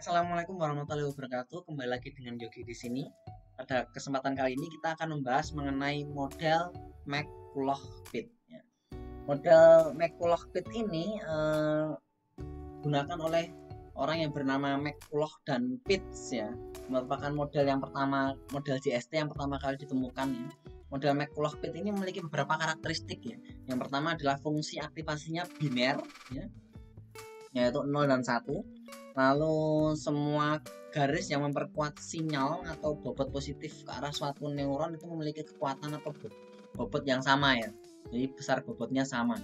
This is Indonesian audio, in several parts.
Assalamualaikum warahmatullahi wabarakatuh. Kembali lagi dengan Yogi di sini. Pada kesempatan kali ini kita akan membahas mengenai model McCulloch-Pitt. Ya. Model McCulloch-Pitt ini gunakan oleh orang yang bernama McCulloch dan Pitts ya. Merupakan model yang pertama, model JST yang pertama kali ditemukan ya. Model McCulloch-Pitt ini memiliki beberapa karakteristik ya. Yang pertama adalah fungsi aktivasinya biner ya, yaitu 0 dan 1. Lalu semua garis yang memperkuat sinyal atau bobot positif ke arah suatu neuron itu memiliki kekuatan atau bobot yang sama ya. Jadi besar bobotnya sama.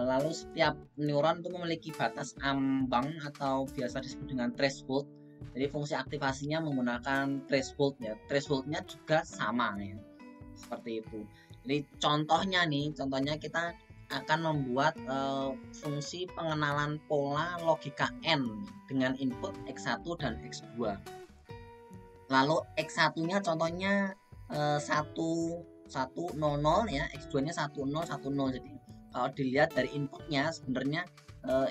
Lalu setiap neuron itu memiliki batas ambang atau biasa disebut dengan threshold. Jadi fungsi aktivasinya menggunakan threshold ya. Thresholdnya juga sama ya. Seperti itu. Jadi contohnya kita akan membuat fungsi pengenalan pola logika N dengan input X1 dan X2. Lalu X1-nya contohnya 1 1 0 0 ya, X2-nya 1 0 1 0. Jadi kalau dilihat dari inputnya sebenarnya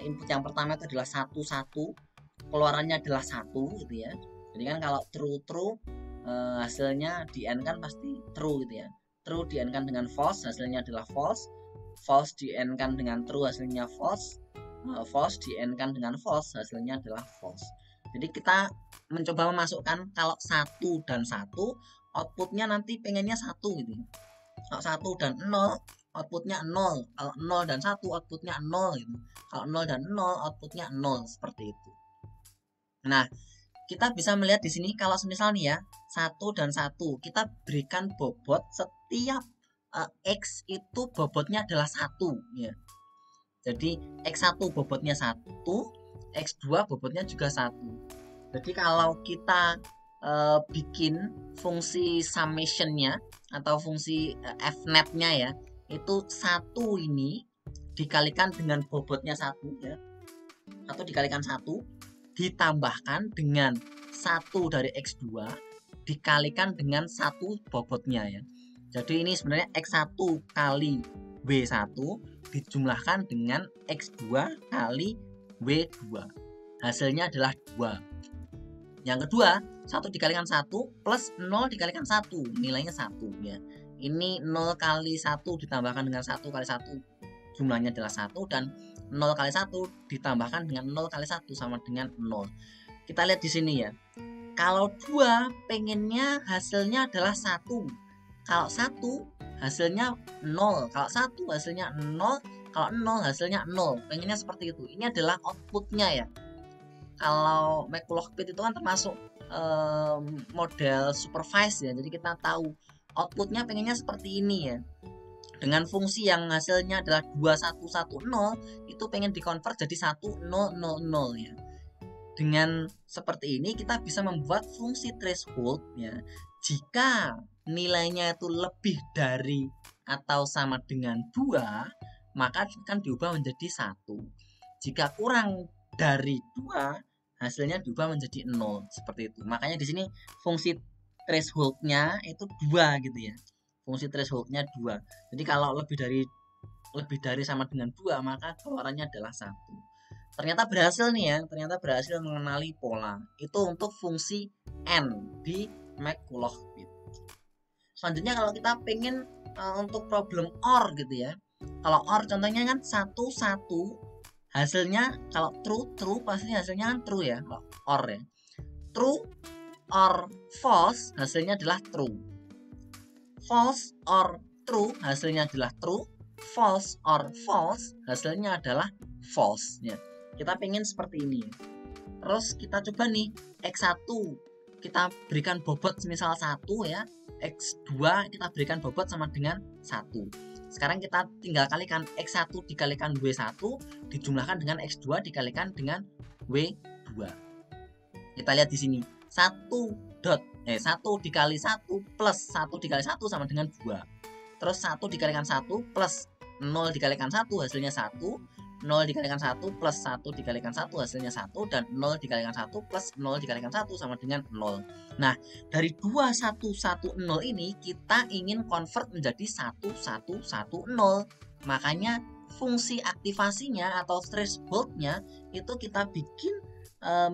input yang pertama itu adalah 1 1, keluarannya adalah 1 gitu ya. Jadi kan kalau true hasilnya di N kan pasti true gitu ya. True di N kan dengan false, hasilnya adalah false. False di N kan dengan true, hasilnya false. False di N kan dengan false, hasilnya adalah false. Jadi kita mencoba memasukkan kalau 1 dan 1 outputnya nanti pengennya 1 gitu. Kalau 1 dan 0 outputnya 0. Kalau 0 dan 1 outputnya 0 gitu. Kalau 0 dan 0 outputnya 0, seperti itu. Nah, kita bisa melihat di sini kalau semisal nih ya 1 dan 1 kita berikan bobot setiap X itu bobotnya adalah 1 ya. Jadi X1 bobotnya 1, X2 bobotnya juga 1. Jadi kalau kita bikin fungsi summation-nya atau fungsi fnet-nya ya, itu 1 ini dikalikan dengan bobotnya 1 ya. 1 dikalikan 1 ditambahkan dengan 1 dari X2 dikalikan dengan 1 bobotnya ya. Jadi ini sebenarnya X1 kali W1 dijumlahkan dengan X2 kali W2. Hasilnya adalah 2. Yang kedua, 1 dikalikan 1 plus 0 dikalikan 1. Nilainya 1 ya. Ini 0 kali 1 ditambahkan dengan 1 kali 1. Jumlahnya adalah 1 dan 0 kali 1 ditambahkan dengan 0 kali 1 sama dengan 0. Kita lihat di sini ya. Kalau 2 pengennya hasilnya adalah 1. Kalau 1 hasilnya 0, kalau 1 hasilnya 0, kalau 0 hasilnya 0. Pengennya seperti itu. Ini adalah outputnya ya. Kalau McCulloch-Pitt itu kan termasuk model supervised ya. Jadi kita tahu outputnya pengennya seperti ini ya. Dengan fungsi yang hasilnya adalah 2110 itu pengen dikonvert jadi 1000 ya. Dengan seperti ini kita bisa membuat fungsi threshold ya. Jika nilainya itu lebih dari atau sama dengan 2, maka akan diubah menjadi 1. Jika kurang dari 2, hasilnya diubah menjadi 0, seperti itu. Makanya di sini fungsi thresholdnya itu 2 gitu ya. Fungsi thresholdnya 2. Jadi kalau lebih dari sama dengan 2, maka keluarannya adalah 1. Ternyata berhasil nih ya, ternyata berhasil mengenali pola. Itu untuk fungsi N di McCulloch-Pitt. Selanjutnya kalau kita pengen untuk problem OR gitu ya. Kalau OR contohnya kan 1 1 hasilnya kalau true pasti hasilnya kan true ya. Kalau OR ya. True or false hasilnya adalah true. False or true hasilnya adalah true. False or false hasilnya adalah false ya. Kita pengen seperti ini. Terus kita coba nih X1 kita berikan bobot semisal 1 ya. X2 kita berikan bobot sama dengan 1. Sekarang kita tinggal kalikan X1 dikalikan W1 dijumlahkan dengan X2 dikalikan dengan W2. Kita lihat di sini 1 dikali 1 plus 1 dikali 1 sama dengan 2. Terus 1 dikalikan 1 plus 0 dikalikan 1 hasilnya 1. 0 dikalikan 1 plus 1 dikalikan 1 hasilnya 1. Dan 0 dikalikan 1 plus 0 dikalikan 1 sama dengan 0. Nah, dari 2110 ini kita ingin convert menjadi 1110. Makanya fungsi aktivasinya atau thresholdnya itu kita bikin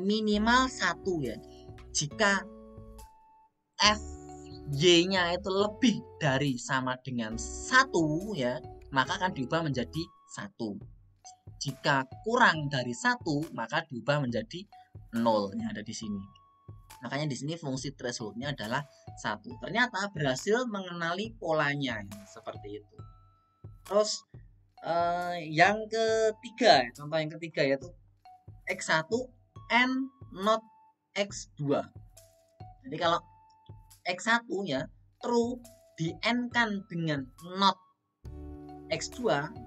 minimal 1 ya. Jika FY-nya itu lebih dari sama dengan 1 ya, maka akan diubah menjadi 1. Jika kurang dari 1, maka diubah menjadi 0 yang ada di sini. Makanya di sini fungsi thresholdnya adalah 1. Ternyata berhasil mengenali polanya ya, seperti itu. Terus yang ketiga, contoh yang ketiga yaitu X1 and not X2. Jadi kalau X1 ya true di N kan dengan not X2,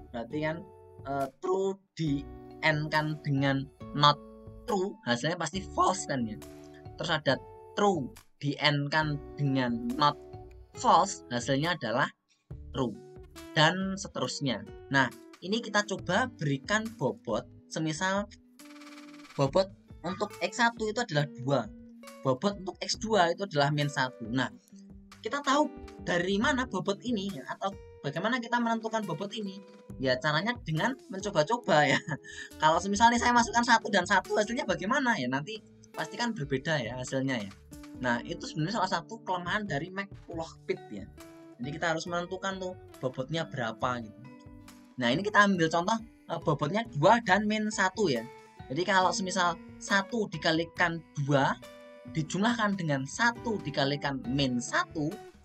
berarti kan true di N kan dengan not true, hasilnya pasti false kan ya. Terus ada true di N kan dengan not false, hasilnya adalah true, dan seterusnya. Nah, ini kita coba berikan bobot, semisal bobot untuk X1 itu adalah 2, bobot untuk X2 itu adalah min 1. Nah, kita tahu dari mana bobot ini ya, atau bagaimana kita menentukan bobot ini? Ya caranya dengan mencoba-coba ya. Kalau misalnya saya masukkan 1 dan 1, hasilnya bagaimana ya? Nanti pasti kan berbeda ya hasilnya ya. Nah, itu sebenarnya salah satu kelemahan dari McCulloch Pit ya. Jadi kita harus menentukan tuh bobotnya berapa gitu. Nah, ini kita ambil contoh bobotnya 2 dan min 1 ya. Jadi kalau semisal 1 dikalikan 2 dijumlahkan dengan 1 dikalikan min 1,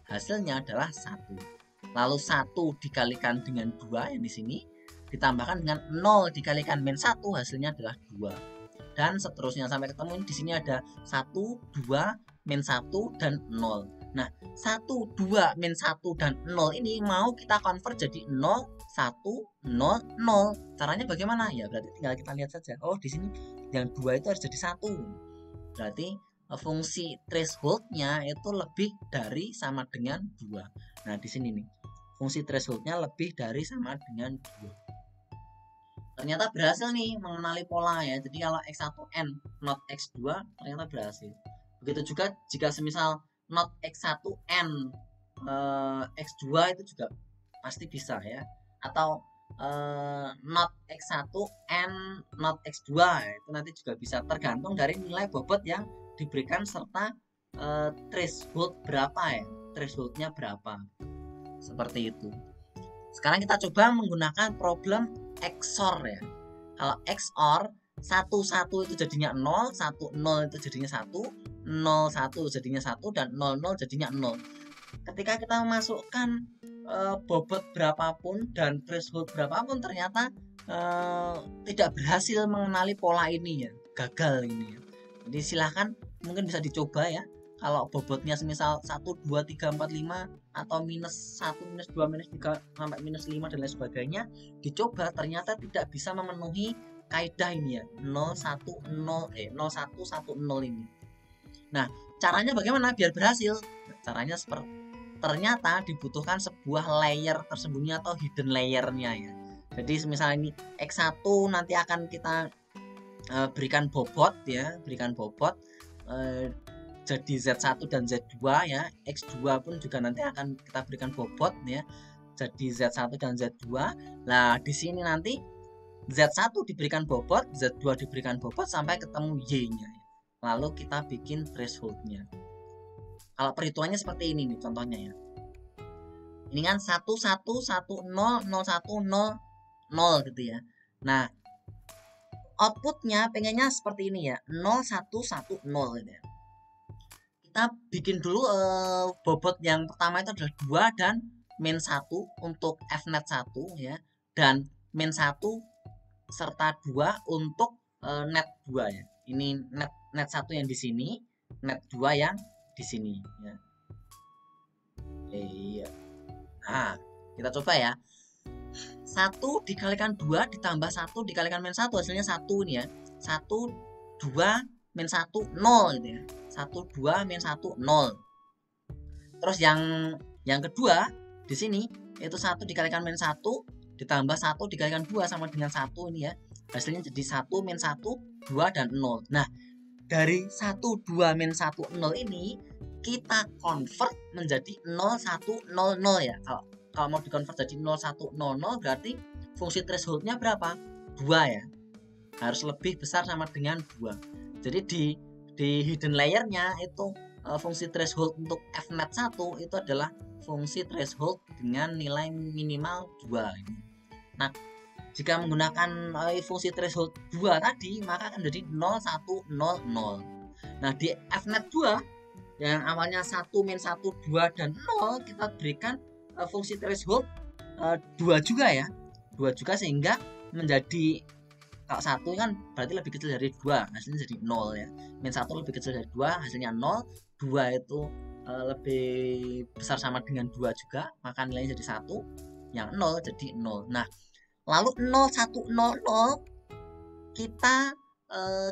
hasilnya adalah 1. Lalu 1 dikalikan dengan 2 yang di sini ditambahkan dengan 0 dikalikan min 1, hasilnya adalah 2. Dan seterusnya sampai ketemu di sini ada 1, 2, min 1 dan 0. Nah, 1, 2, min 1 dan 0 ini mau kita convert jadi 0, 1, 0, 0. Caranya bagaimana? Ya berarti tinggal kita lihat saja. Oh, di sini yang 2 itu harus jadi 1. Berarti fungsi thresholdnya itu lebih dari sama dengan 2. Nah, di sini nih fungsi thresholdnya lebih dari sama dengan 2. Ternyata berhasil nih mengenali pola ya. Jadi kalau X1N not X2 ternyata berhasil. Begitu juga jika semisal not X1N X2 itu juga pasti bisa ya. Atau not X1N not X2 itu nanti juga bisa, tergantung dari nilai bobot yang diberikan serta threshold berapa ya. Thresholdnya berapa. Seperti itu. Sekarang kita coba menggunakan problem XOR ya. Kalau XOR 1 itu jadinya 0, 1 itu jadinya 1, 0 jadinya 1 dan 0 jadinya 0. Ketika kita memasukkan bobot berapapun dan threshold berapapun ternyata tidak berhasil mengenali pola ini ya, gagal ini ya. Jadi silahkan mungkin bisa dicoba ya. Kalau bobotnya semisal 1, 2, 3, 4, 5 atau minus 1, minus 2, minus 3 sampai minus 5 dan lain sebagainya, dicoba ternyata tidak bisa memenuhi kaidah ini ya, 0, 1, 0, 1, 1, 0 ini. Nah, caranya bagaimana biar berhasil? Caranya seperti ternyata dibutuhkan sebuah layer tersembunyi atau hidden layernya ya. Jadi semisal ini X1 nanti akan kita berikan bobot ya, jadi Z1 dan Z2 ya. X2 pun juga nanti akan kita berikan bobot ya, jadi Z1 dan Z2. Nah, di sini nanti Z1 diberikan bobot, Z2 diberikan bobot sampai ketemu Y-nya. Lalu kita bikin threshold-nya. Kalau perhitungannya seperti ini nih contohnya ya. Ini kan 1 1 1 0 0 1 0 0 gitu ya. Nah, outputnya pengennya seperti ini ya, 0 1 1 0 gitu ya. Kita bikin dulu bobot yang pertama itu adalah 2 dan min 1 untuk fnet 1 ya, dan min 1 serta 2 untuk net 2 ya. Ini net 1 yang di sini, net 2 yang di sini ya. Iya. Nah, kita coba ya. 1 dikalikan 2 ditambah 1 dikalikan min 1 hasilnya 1 ini ya. 1 2 min 1 0 gitu ya. 1 2 min 1 0. Terus yang kedua di sini itu 1 dikalikan min 1 ditambah 1 dikalikan 2 sama dengan 1 ini ya. Hasilnya jadi 1 min 1 2 dan 0. Nah, dari 1 2 min 1 0 ini kita convert menjadi 0 1 0 0 ya. Kalau mau dikonvert jadi 0 1 0 0 berarti fungsi thresholdnya berapa? 2 ya. Harus lebih besar sama dengan 2. Jadi di hidden layernya itu fungsi threshold untuk fnet 1 itu adalah fungsi threshold dengan nilai minimal 2 ini. Nah, jika menggunakan fungsi threshold 2 tadi, maka akan jadi 0, 1, 0, 0. Nah, di fnet 2 yang awalnya 1, min 1, 2, dan 0, kita berikan fungsi threshold 2 juga ya. 2 juga sehingga menjadi, kalau 1 kan berarti lebih kecil dari 2, hasilnya jadi 0 ya. Min 1 lebih kecil dari 2, hasilnya 0. 2 itu lebih besar sama dengan 2 juga, maka nilainya jadi 1. Yang 0 jadi 0. Nah, lalu 0, 1, 0, 0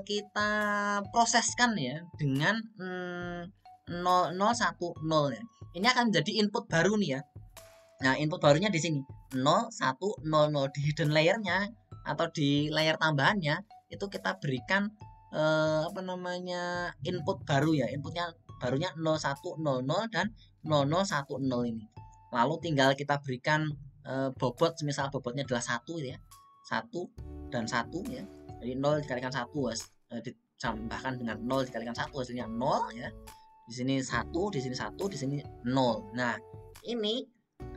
kita proseskan ya dengan 0, 0, 1, 0 ya. Ini akan menjadi input baru nih ya. Nah, input barunya di sini 0, 1, 0, 0 di hidden layernya atau di layer tambahannya itu kita berikan input baru ya. Inputnya barunya 0, 1, 0, 0 dan 0, 0, 1, 0 ini. Lalu tinggal kita berikan bobot, misal bobotnya adalah 1 ya. 1 dan 1 ya. Jadi 0 dikalikan 1 ditambahkan dengan 0 dikalikan 1 hasilnya 0 ya. Di sini 1, di sini 1, di sini 0. Nah, ini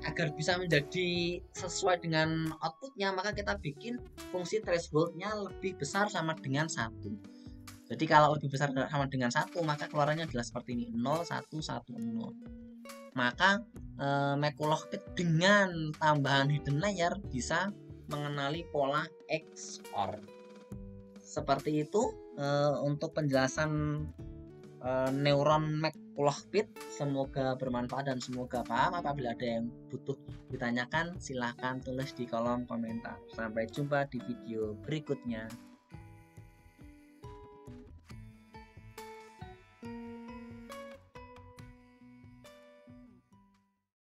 agar bisa menjadi sesuai dengan outputnya, maka kita bikin fungsi thresholdnya lebih besar sama dengan 1. Jadi kalau lebih besar sama dengan 1, maka keluarannya adalah seperti ini, 0, 1, 1, 0. Maka McCulloch-Pitt dengan tambahan hidden layer bisa mengenali pola XOR. Seperti itu untuk penjelasan neuron McCulloch-Pitt. Semoga bermanfaat dan semoga paham. Apabila ada yang butuh ditanyakan, silahkan tulis di kolom komentar. Sampai jumpa di video berikutnya.